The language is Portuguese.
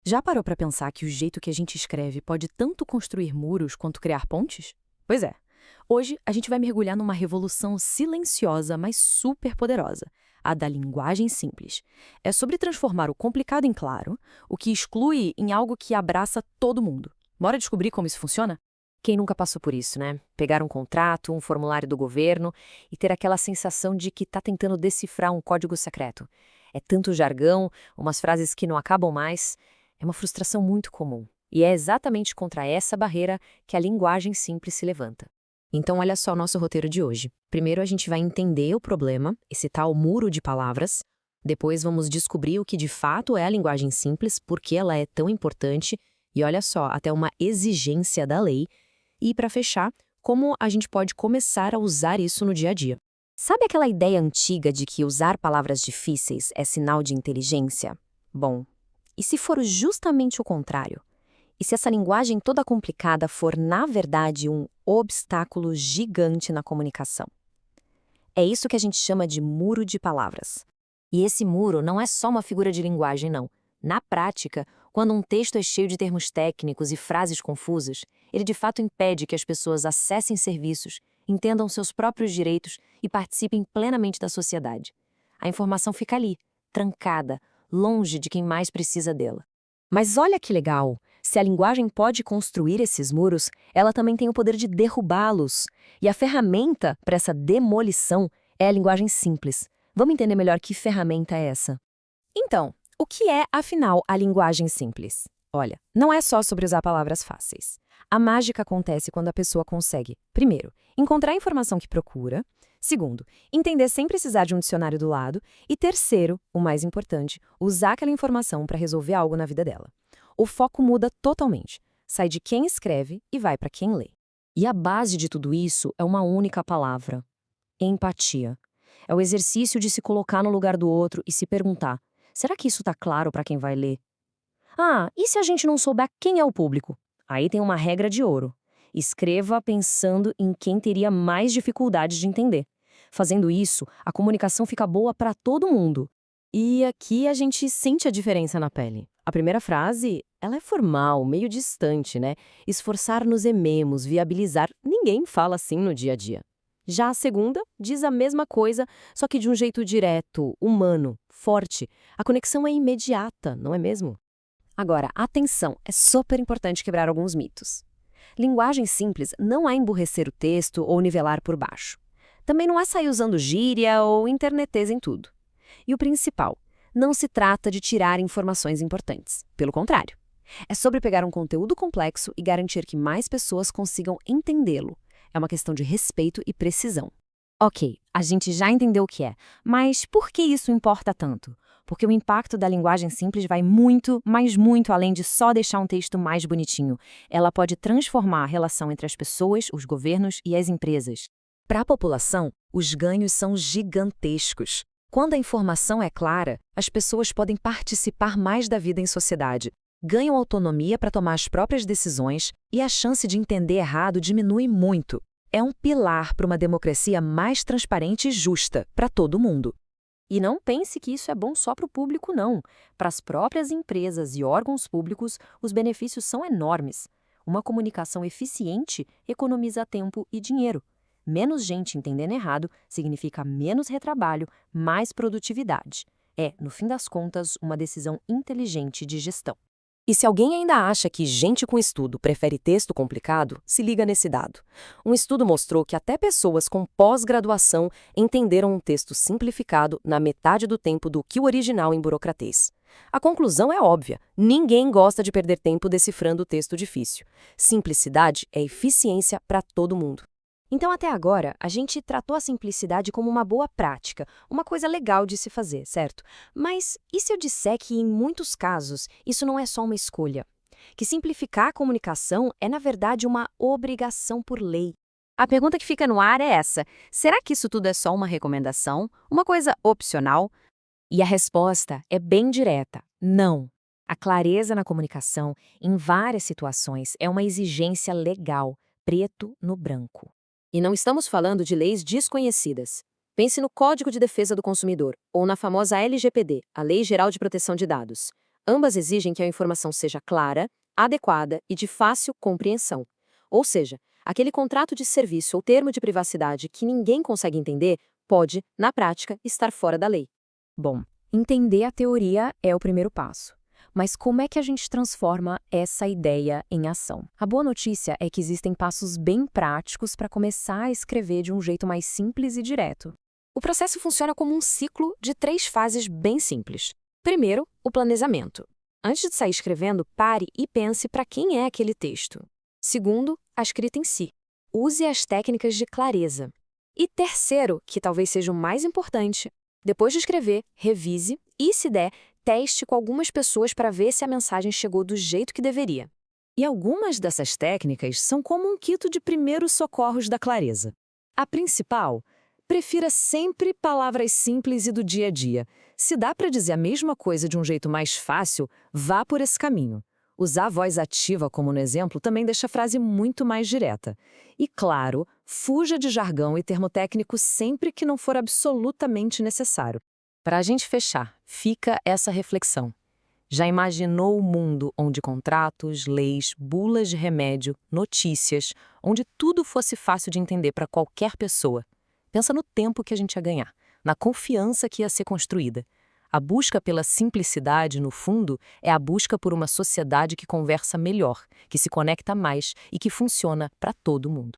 Já parou para pensar que o jeito que a gente escreve pode tanto construir muros quanto criar pontes? Pois é. Hoje a gente vai mergulhar numa revolução silenciosa, mas super poderosa, a da linguagem simples. É sobre transformar o complicado em claro, o que exclui em algo que abraça todo mundo. Bora descobrir como isso funciona? Quem nunca passou por isso, né? Pegar um contrato, um formulário do governo e ter aquela sensação de que está tentando decifrar um código secreto. É tanto jargão, umas frases que não acabam mais. É uma frustração muito comum. E é exatamente contra essa barreira que a linguagem simples se levanta. Então, olha só o nosso roteiro de hoje. Primeiro, a gente vai entender o problema, esse tal muro de palavras. Depois, vamos descobrir o que de fato é a linguagem simples, por que ela é tão importante. E olha só, até uma exigência da lei. E, para fechar, como a gente pode começar a usar isso no dia a dia. Sabe aquela ideia antiga de que usar palavras difíceis é sinal de inteligência? Bom, e se for justamente o contrário? E se essa linguagem toda complicada for, na verdade, um obstáculo gigante na comunicação? É isso que a gente chama de muro de palavras. E esse muro não é só uma figura de linguagem, não. Na prática, quando um texto é cheio de termos técnicos e frases confusas, ele de fato impede que as pessoas acessem serviços, entendam seus próprios direitos e participem plenamente da sociedade. A informação fica ali, trancada, longe de quem mais precisa dela. Mas olha que legal! Se a linguagem pode construir esses muros, ela também tem o poder de derrubá-los. E a ferramenta para essa demolição é a linguagem simples. Vamos entender melhor que ferramenta é essa? Então, o que é, afinal, a linguagem simples? Olha, não é só sobre usar palavras fáceis. A mágica acontece quando a pessoa consegue, primeiro, encontrar a informação que procura, segundo, entender sem precisar de um dicionário do lado, e terceiro, o mais importante, usar aquela informação para resolver algo na vida dela. O foco muda totalmente. Sai de quem escreve e vai para quem lê. E a base de tudo isso é uma única palavra: empatia. É o exercício de se colocar no lugar do outro e se perguntar: será que isso está claro para quem vai ler? Ah, e se a gente não souber quem é o público? Aí tem uma regra de ouro. Escreva pensando em quem teria mais dificuldade de entender. Fazendo isso, a comunicação fica boa para todo mundo. E aqui a gente sente a diferença na pele. A primeira frase, ela é formal, meio distante, né? Esforçar nos ememos, viabilizar. Ninguém fala assim no dia a dia. Já a segunda diz a mesma coisa, só que de um jeito direto, humano, forte. A conexão é imediata, não é mesmo? Agora, atenção, é super importante quebrar alguns mitos. Linguagem simples não é emburrecer o texto ou nivelar por baixo. Também não é sair usando gíria ou internetês em tudo. E o principal, não se trata de tirar informações importantes. Pelo contrário, é sobre pegar um conteúdo complexo e garantir que mais pessoas consigam entendê-lo. É uma questão de respeito e precisão. Ok, a gente já entendeu o que é, mas por que isso importa tanto? Porque o impacto da linguagem simples vai muito, mas muito além de só deixar um texto mais bonitinho. Ela pode transformar a relação entre as pessoas, os governos e as empresas. Para a população, os ganhos são gigantescos. Quando a informação é clara, as pessoas podem participar mais da vida em sociedade, ganham autonomia para tomar as próprias decisões e a chance de entender errado diminui muito. É um pilar para uma democracia mais transparente e justa para todo mundo. E não pense que isso é bom só para o público, não. Para as próprias empresas e órgãos públicos, os benefícios são enormes. Uma comunicação eficiente economiza tempo e dinheiro. Menos gente entendendo errado significa menos retrabalho, mais produtividade. É, no fim das contas, uma decisão inteligente de gestão. E se alguém ainda acha que gente com estudo prefere texto complicado, se liga nesse dado. Um estudo mostrou que até pessoas com pós-graduação entenderam um texto simplificado na metade do tempo do que o original em burocratês. A conclusão é óbvia: ninguém gosta de perder tempo decifrando o texto difícil. Simplicidade é eficiência para todo mundo. Então, até agora, a gente tratou a simplicidade como uma boa prática, uma coisa legal de se fazer, certo? Mas e se eu disser que, em muitos casos, isso não é só uma escolha? Que simplificar a comunicação é, na verdade, uma obrigação por lei. A pergunta que fica no ar é essa: será que isso tudo é só uma recomendação? Uma coisa opcional? E a resposta é bem direta: não. A clareza na comunicação, em várias situações, é uma exigência legal, preto no branco. E não estamos falando de leis desconhecidas. Pense no Código de Defesa do Consumidor, ou na famosa LGPD, a Lei Geral de Proteção de Dados. Ambas exigem que a informação seja clara, adequada e de fácil compreensão. Ou seja, aquele contrato de serviço ou termo de privacidade que ninguém consegue entender pode, na prática, estar fora da lei. Bom, entender a teoria é o primeiro passo. Mas como é que a gente transforma essa ideia em ação? A boa notícia é que existem passos bem práticos para começar a escrever de um jeito mais simples e direto. O processo funciona como um ciclo de 3 fases bem simples. Primeiro, o planejamento. Antes de sair escrevendo, pare e pense para quem é aquele texto. Segundo, a escrita em si. Use as técnicas de clareza. E terceiro, que talvez seja o mais importante, depois de escrever, revise e, se der, teste com algumas pessoas para ver se a mensagem chegou do jeito que deveria. E algumas dessas técnicas são como um kit de primeiros socorros da clareza. A principal, prefira sempre palavras simples e do dia a dia. Se dá para dizer a mesma coisa de um jeito mais fácil, vá por esse caminho. Usar a voz ativa como no exemplo também deixa a frase muito mais direta. E, claro, fuja de jargão e termo técnico sempre que não for absolutamente necessário. Para a gente fechar, fica essa reflexão. Já imaginou o mundo onde contratos, leis, bulas de remédio, notícias, onde tudo fosse fácil de entender para qualquer pessoa? Pensa no tempo que a gente ia ganhar, na confiança que ia ser construída. A busca pela simplicidade, no fundo, é a busca por uma sociedade que conversa melhor, que se conecta mais e que funciona para todo mundo.